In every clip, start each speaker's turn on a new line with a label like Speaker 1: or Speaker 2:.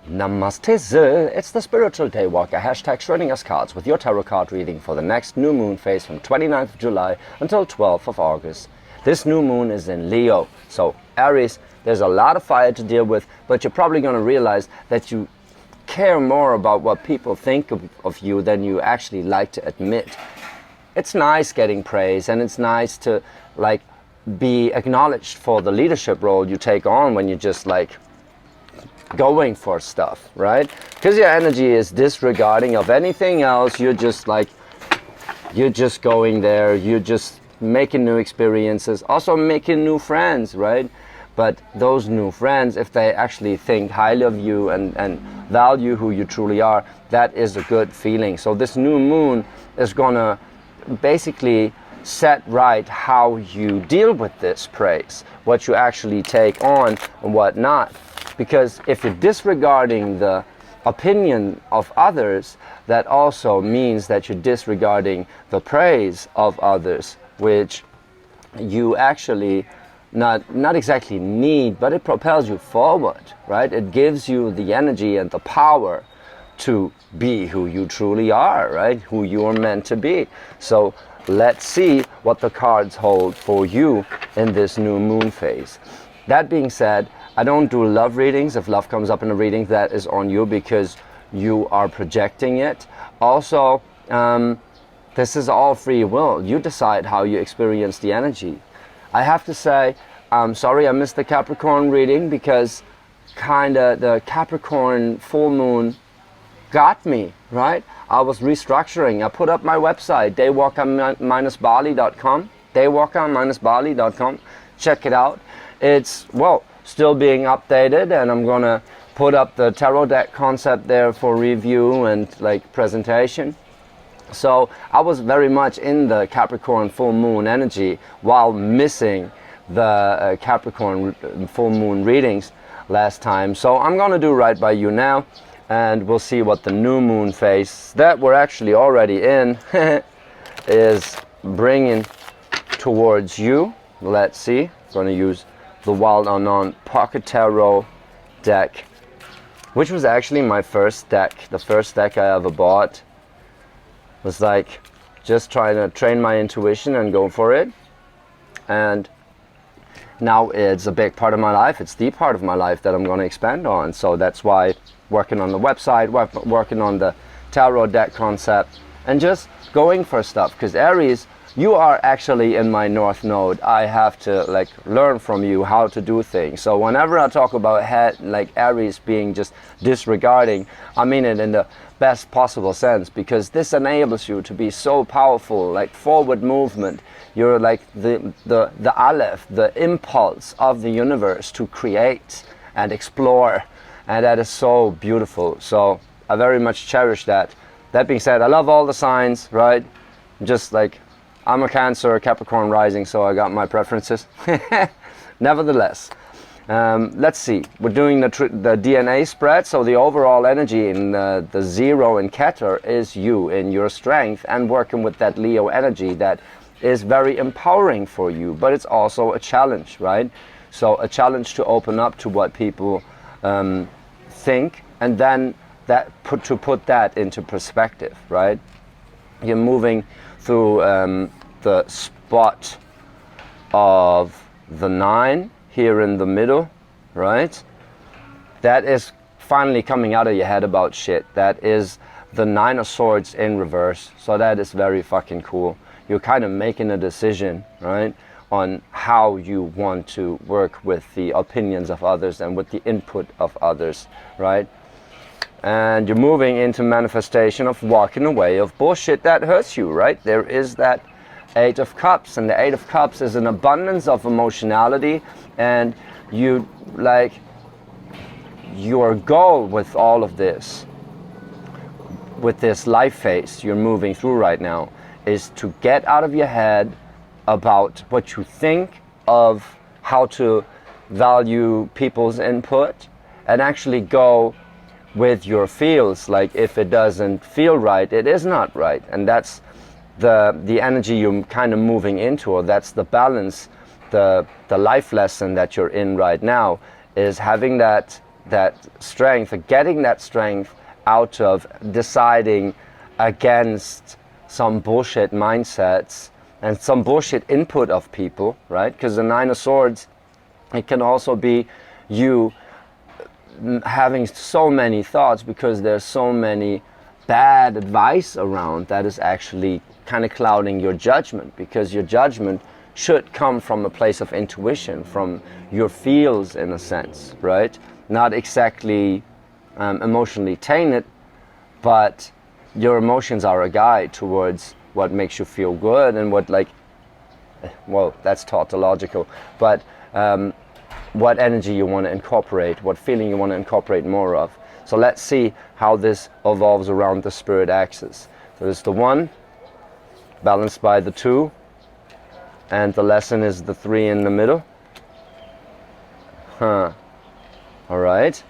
Speaker 1: Namaste, it's the Spiritual Daywalker, hashtag Schrodinger's cards with your tarot card reading for the next new moon phase from 29th of July until 12th of August. This new moon is in Leo, so Aries, there's a lot of fire to deal with, but you're probably going to realize that you care more about what people think of you than you actually like to admit. It's nice getting praise, and it's nice to be acknowledged for the leadership role you take on when you're just going for stuff, right? Because your energy is disregarding of anything else. You're just going there, you're just making new experiences, also making new friends, right? But those new friends, if they actually think highly of you and value who you truly are, that is a good feeling. So this new moon is gonna basically set right how you deal with this praise, what you actually take on and what not. Because if you're disregarding the opinion of others, that also means that you're disregarding the praise of others, which you actually not exactly need, but it propels you forward, right? It gives you the energy and the power to be who you truly are, right? Who you are meant to be. So let's see what the cards hold for you in this new moon phase. That being said, I don't do love readings. If love comes up in a reading, that is on you because you are projecting it. Also, this is all free will. You decide how you experience the energy. I have to say, I'm sorry I missed the Capricorn reading because the Capricorn full moon got me, right? I was restructuring. I put up my website, daywalker-bali.com, daywalker-bali.com. Check it out. It's, still being updated, and I'm gonna put up the tarot deck concept there for review and presentation. So I was very much in the Capricorn full moon energy while missing the Capricorn full moon readings last time. So I'm gonna do right by you now, and we'll see what the new moon phase that we're actually already in is bringing towards you. Let's see. I'm gonna use the Wild Unknown Pocket Tarot deck, which was actually my first deck. The first deck I ever bought was just trying to train my intuition and go for it. And now it's a big part of my life. It's the part of my life that I'm going to expand on. So that's why working on the website, working on the tarot deck concept, and just going for stuff. Because Aries, you are actually in my North Node. I have to learn from you how to do things. So whenever I talk about Aries being just disregarding, I mean it in the best possible sense, because this enables you to be so powerful, forward movement. You're the aleph, the impulse of the universe to create and explore, and that is so beautiful. So I very much cherish that. That being said, I love all the signs, right? Just I'm a Cancer, Capricorn rising, so I got my preferences. Nevertheless, let's see. We're doing the DNA spread, so the overall energy in the 0 in Keter is you in your strength and working with that Leo energy that is very empowering for you, but it's also a challenge, right? So a challenge to open up to what people think, and then to put that into perspective, right? You're moving through the spot of the 9 here in the middle, right? That is finally coming out of your head about shit. That is the 9 of Swords in reverse. So that is very fucking cool. You're kind of making a decision, right, on how you want to work with the opinions of others and with the input of others, right? And you're moving into manifestation of walking away of bullshit that hurts you, right? There is that 8 of Cups, and the 8 of Cups is an abundance of emotionality, and you your goal with all of this, with this life phase you're moving through right now, is to get out of your head about what you think of how to value people's input, and actually go with your feels. If it doesn't feel right, it is not right, and that's the energy you're kind of moving into, or that's the balance, the life lesson that you're in right now, is having that that strength, or getting that strength out of deciding against some bullshit mindsets and some bullshit input of people, right? Because the Nine of Swords, it can also be you having so many thoughts because there's so many bad advice around that is actually kind of clouding your judgment, because your judgment should come from a place of intuition, from your feels in a sense, right? Not exactly emotionally tainted, but your emotions are a guide towards what makes you feel good and what, like, well, that's tautological, but what energy you want to incorporate, what feeling you want to incorporate more of. So let's see how this evolves around the spirit axis. So there's the 1 balanced by the 2, and the lesson is the 3 in the middle. All right.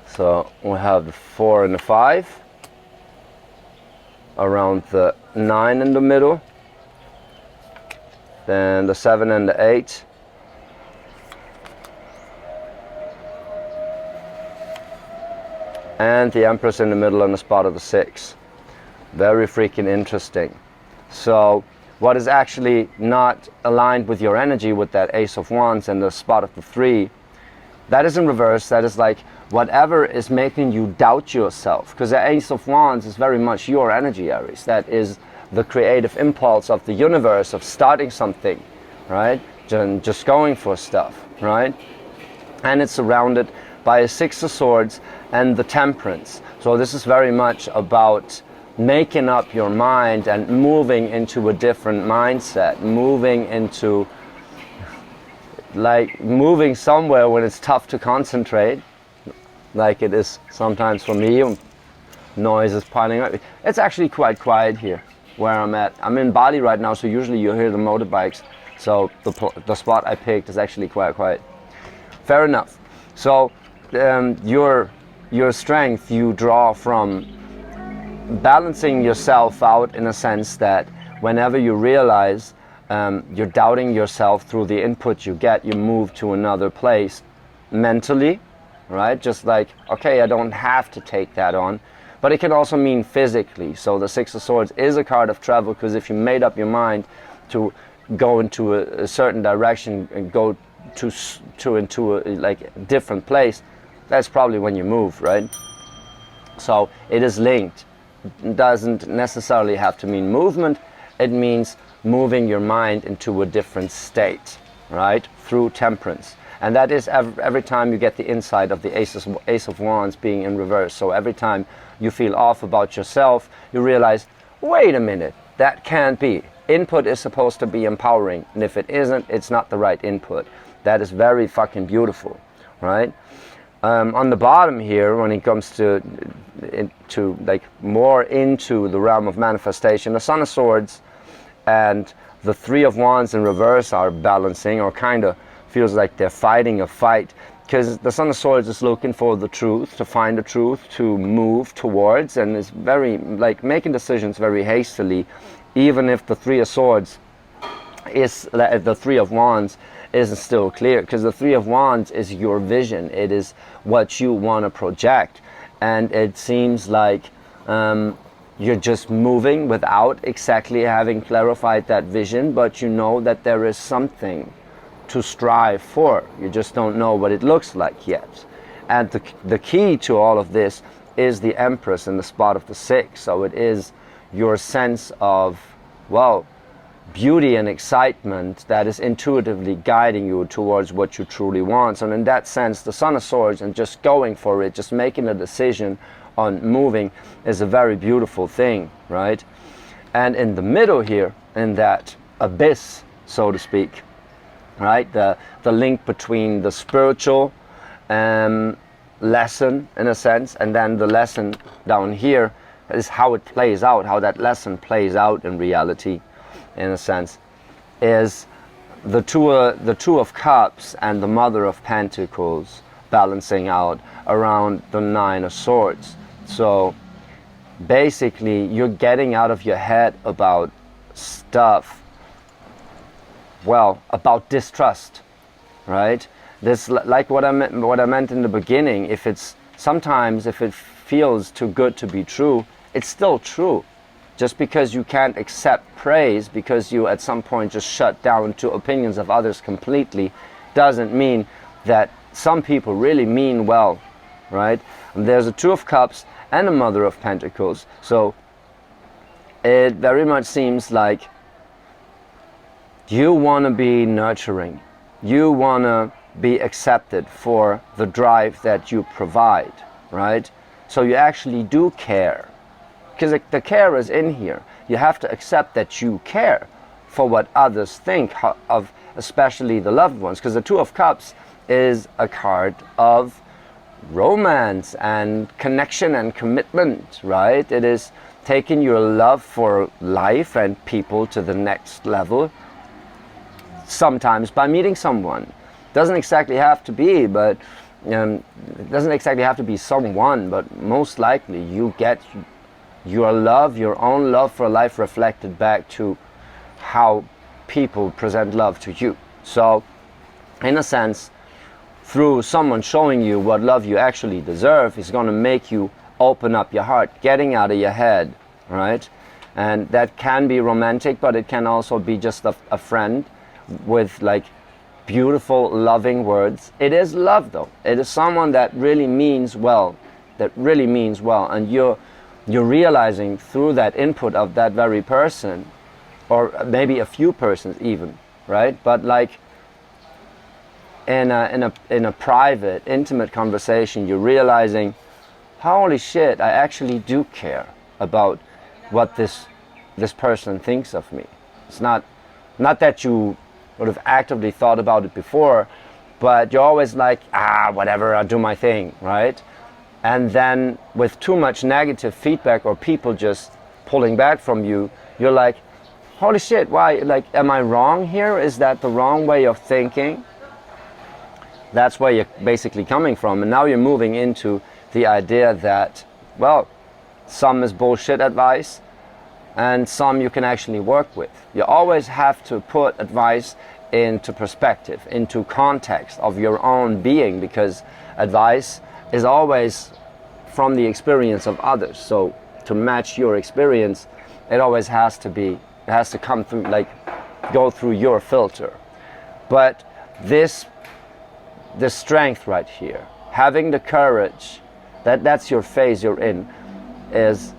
Speaker 1: So we have the 4 and the 5 around the 9 in the middle, then the 7 and the 8, and the Empress in the middle on the spot of the 6. Very freaking interesting. So what is actually not aligned with your energy, with that Ace of Wands and the spot of the 3, that is in reverse. That is like whatever is making you doubt yourself, because the Ace of Wands is very much your energy, Aries. That is the creative impulse of the universe, of starting something, right? Just going for stuff, right? And it's surrounded by a 6 of Swords and the Temperance. So this is very much about making up your mind and moving into a different mindset, moving into, like, moving somewhere when it's tough to concentrate, like it is sometimes for me. Noise is piling up. It's actually quite quiet here where I'm at. I'm in Bali right now, so usually you hear the motorbikes. So the spot I picked is actually quite quiet. Fair enough. So your strength you draw from balancing yourself out, in a sense that whenever you realize you're doubting yourself through the input you get, you move to another place mentally, right? Just like, okay, I don't have to take that on. But it can also mean physically. So the 6 of Swords is a card of travel, because if you made up your mind to go into a certain direction and go into a like different place, that's probably when you move, right? So it is linked. It doesn't necessarily have to mean movement. It means moving your mind into a different state, right? Through Temperance. And that is every time you get the insight of the Ace of Wands being in reverse. So every time you feel off about yourself, you realize, wait a minute, that can't be. Input is supposed to be empowering, and if it isn't, it's not the right input. That is very fucking beautiful, right? On the bottom here, when it comes to like more into the realm of manifestation, the Son of Swords and the 3 of Wands in reverse are balancing, or kind of feels like they're fighting a fight, because the Son of Swords is looking for the truth, to find the truth, to move towards, and is very, like, making decisions very hastily, even if the 3 of Swords is, the 3 of Wands isn't still clear, because the 3 of Wands is your vision. It is what you want to project, and it seems like you're just moving without exactly having clarified that vision, but you know that there is something to strive for. You just don't know what it looks like yet. And the key to all of this is the Empress in the spot of the 6. So it is your sense of, well, beauty and excitement that is intuitively guiding you towards what you truly want. So in that sense, the Son of Swords and just going for it, just making a decision on moving, is a very beautiful thing, right? And in the middle here, in that abyss, so to speak, right, the link between the spiritual lesson, in a sense, and then the lesson down here is how it plays out, how that lesson plays out in reality, in a sense, is the two of Cups and the Mother of Pentacles balancing out around the 9 of Swords. So basically you're getting out of your head about stuff, well, about distrust, right? This, like what I meant in the beginning, if it feels too good to be true, it's still true. Just because you can't accept praise because you at some point just shut down to opinions of others completely, doesn't mean that some people really mean well, right? And there's a Two of Cups and a Mother of Pentacles, so it very much seems like you want to be nurturing. You want to be accepted for the drive that you provide, right? So you actually do care. Because the care is in here. You have to accept that you care for what others think of, especially the loved ones. Because the Two of Cups is a card of romance and connection and commitment, right? It is taking your love for life and people to the next level. Sometimes by meeting someone. Doesn't exactly have to be, but it doesn't exactly have to be someone, but most likely you get your love, your own love for life reflected back to how people present love to you. So in a sense, through someone showing you what love you actually deserve is going to make you open up your heart, getting out of your head, right? And that can be romantic, but it can also be just a friend with like beautiful, loving words. It is love though. It is someone that really means well, and you're realizing through that input of that very person, or maybe a few persons even, right? But like in a private, intimate conversation, you're realizing, holy shit, I actually do care about what this person thinks of me. It's not that you would have actively thought about it before, but you're always like, whatever, I'll do my thing, right? And then with too much negative feedback or people just pulling back from you, you're like, holy shit, why? Like, am I wrong here? Is that the wrong way of thinking? That's where you're basically coming from. And now you're moving into the idea that, well, some is bullshit advice and some you can actually work with. You always have to put advice into perspective, into context of your own being, because advice is always from the experience of others. So to match your experience, it always has to come through, like, go through your filter. But the strength right here, having the courage, that's your phase you're in, is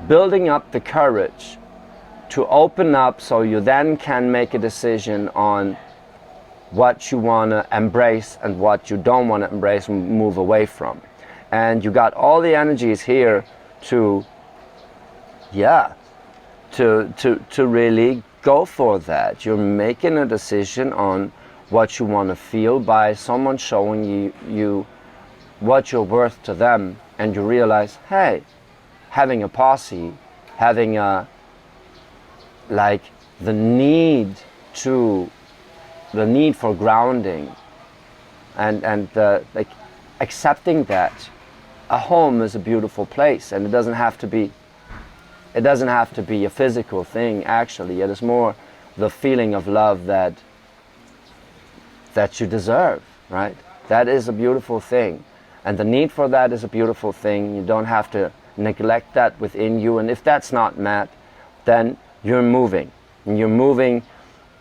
Speaker 1: building up the courage to open up so you then can make a decision on what you want to embrace and what you don't want to embrace and move away from. And you got all the energies here to really go for that. You're making a decision on what you want to feel by someone showing you what you're worth to them, and you realize, hey, having a posse, having a the need for grounding, and like accepting that a home is a beautiful place, and it doesn't have to be a physical thing. Actually, it is more the feeling of love that you deserve, right? That is a beautiful thing, and the need for that is a beautiful thing. You don't have to neglect that within you, and if that's not met, then you're moving, and you're moving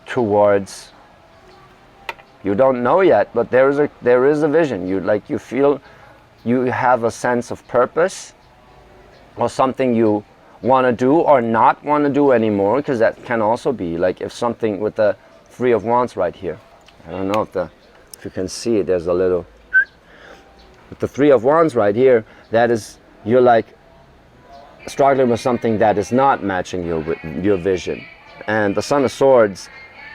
Speaker 1: towards, you don't know yet, but there is a vision. You feel you have a sense of purpose, or something you want to do or not want to do anymore, because that can also be like, if something with the Three of Wands right here, I don't know if you can see it, there's a little, with the Three of Wands right here, that is, you're like struggling with something that is not matching your vision. And the Son of Swords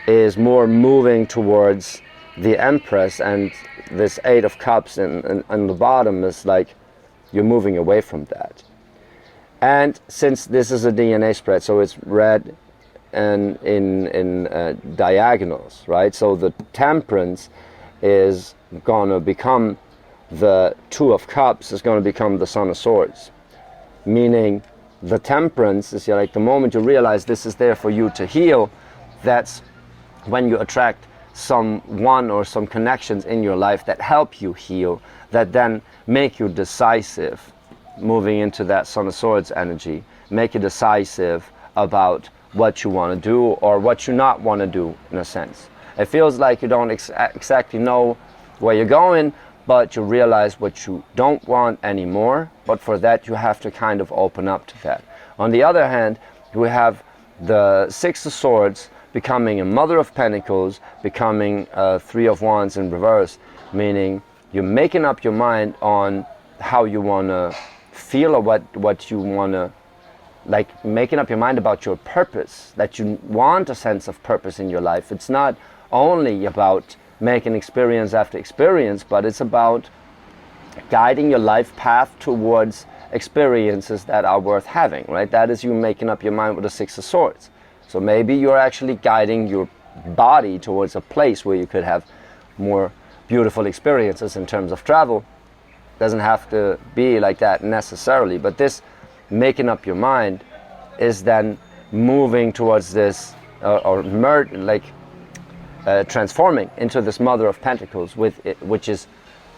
Speaker 1: is more moving towards the Empress, and this Eight of Cups and the bottom is like you're moving away from that. And since this is a DNA spread, so it's read and in diagonals, right? So the Temperance is going to become the Two of Cups, is going to become the Son of Swords. Meaning the Temperance is like the moment you realize this is there for you to heal, that's when you attract someone or some connections in your life that help you heal, that then make you decisive, moving into that Son of Swords energy, make you decisive about what you want to do or what you not want to do, in a sense. It feels like you don't exactly know where you're going, but you realize what you don't want anymore. But for that, you have to kind of open up to that. On the other hand, we have the Six of Swords becoming a Mother of Pentacles, becoming a Three of Wands in reverse, meaning you're making up your mind on how you want to feel or what you want to, like making up your mind about your purpose, that you want a sense of purpose in your life. It's not only about making experience after experience, but it's about guiding your life path towards experiences that are worth having, right? That is you making up your mind with the Six of Swords. So maybe you're actually guiding your body towards a place where you could have more beautiful experiences in terms of travel. Doesn't have to be like that necessarily, but this making up your mind is then moving towards this transforming into this Mother of Pentacles, with it, which is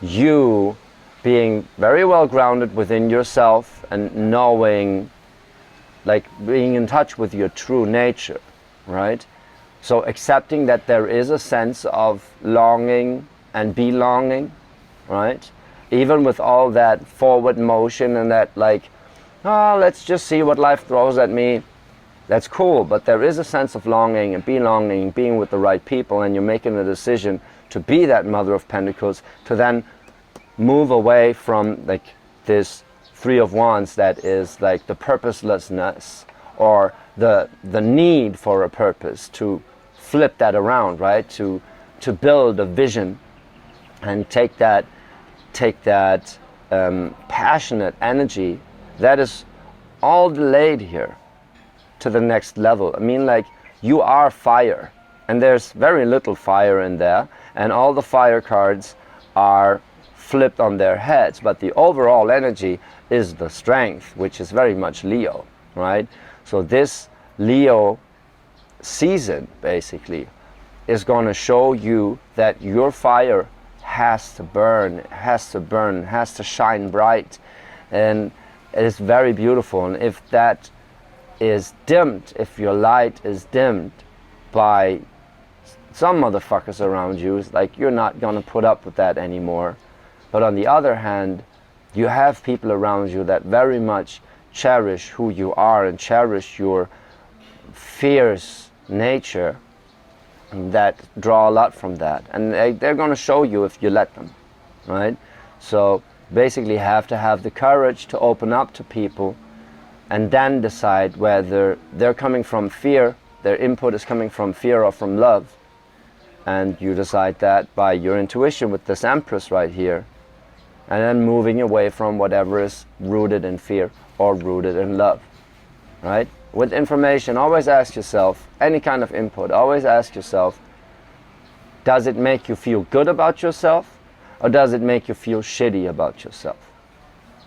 Speaker 1: you being very well grounded within yourself and knowing, like being in touch with your true nature, right? So accepting that there is a sense of longing and belonging, right? Even with all that forward motion and that like, oh, let's just see what life throws at me. That's cool, but there is a sense of longing and belonging, being with the right people, and you're making a decision to be that Mother of Pentacles, to then move away from like this Three of Wands that is like the purposelessness or the need for a purpose, to flip that around, right? To build a vision and take that passionate energy that is all delayed here to the next level. I mean, like, you are fire, and there's very little fire in there, and all the fire cards are flipped on their heads, but the overall energy is the strength, which is very much Leo, right? So this Leo season basically is going to show you that your fire has to burn, has to shine bright, and it is very beautiful. And if that is dimmed, if your light is dimmed by some motherfuckers around you, it's like you're not going to put up with that anymore. But on the other hand, you have people around you that very much cherish who you are and cherish your fierce nature, that draw a lot from that, and they're going to show you if you let them, right? So basically have to have the courage to open up to people and then decide whether they're coming from fear, their input is coming from fear or from love. And you decide that by your intuition with this Empress right here, and then moving away from whatever is rooted in fear or rooted in love, right? With information, always ask yourself, any kind of input, always ask yourself, does it make you feel good about yourself, or does it make you feel shitty about yourself?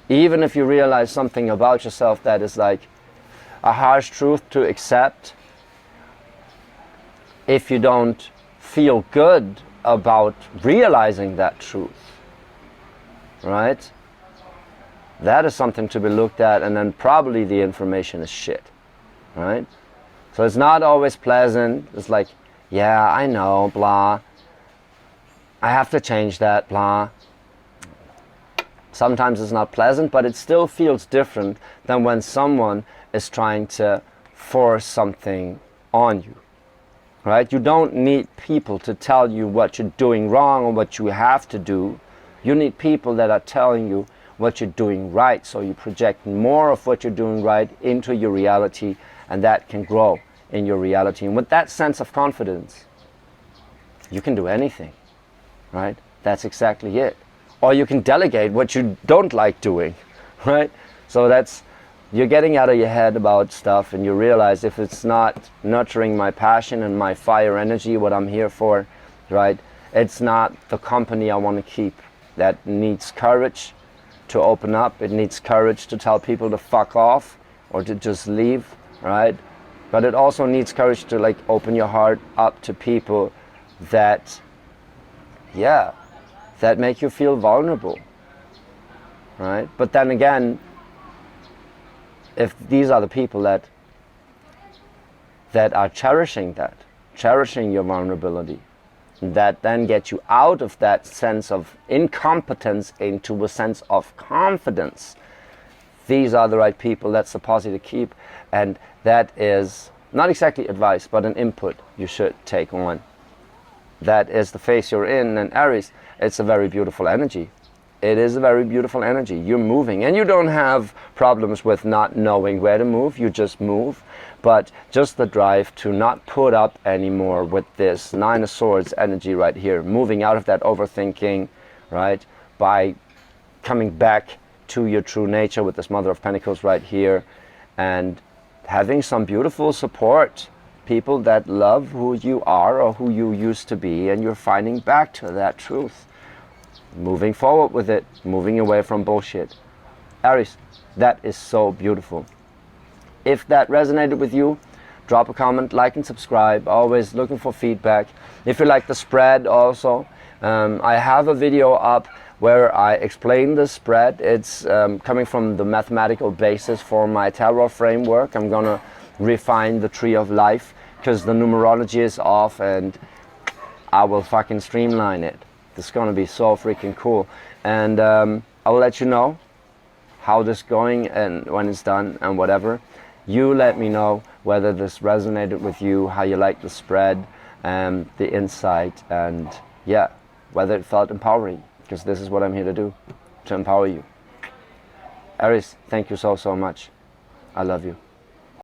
Speaker 1: Even if you realize something about yourself that is like a harsh truth to accept, if you don't feel good about realizing that truth, right? That is something to be looked at, and then probably the information is shit, right? So it's not always pleasant. It's like, yeah, I know, blah. I have to change that, blah. Sometimes it's not pleasant, but it still feels different than when someone is trying to force something on you, right? You don't need people to tell you what you're doing wrong or what you have to do. You need people that are telling you what you're doing right, so you project more of what you're doing right into your reality, and that can grow in your reality. And with that sense of confidence, you can do anything, right? That's exactly it. Or you can delegate what you don't like doing, right? So that's, you're getting out of your head about stuff, and you realize if it's not nurturing my passion and my fire energy, what I'm here for, right? It's not the company I want to keep. That needs courage to open up. It needs courage to tell people to fuck off or to just leave, right? But it also needs courage to like open your heart up to people that, yeah, that make you feel vulnerable, right? But then again, if these are the people that are cherishing your vulnerability, that then get you out of that sense of incompetence into a sense of confidence, these are the right people. That's the posse to keep, and that is not exactly advice, but an input you should take on. That is the phase you're in, and Aries, it's a very beautiful energy. It is a very beautiful energy. You're moving, and you don't have problems with not knowing where to move. You just move, but just the drive to not put up anymore with this Nine of Swords energy right here, moving out of that overthinking, right, by coming back to your true nature with this Mother of Pentacles right here, and having some beautiful support, people that love who you are or who you used to be, and you're finding back to that truth. Moving forward with it, moving away from bullshit. Aries, that is so beautiful. If that resonated with you, drop a comment, like and subscribe. Always looking for feedback. If you like the spread also, I have a video up where I explain the spread. It's coming from the mathematical basis for my tarot framework. I'm gonna refine the tree of life because the numerology is off, and I will fucking streamline it. It's gonna be so freaking cool, and I will let you know how this is going and when it's done and whatever. You let me know whether this resonated with you, how you like the spread and the insight, and yeah, whether it felt empowering, because this is what I'm here to do, to empower you. Aries, thank you so much. I love you.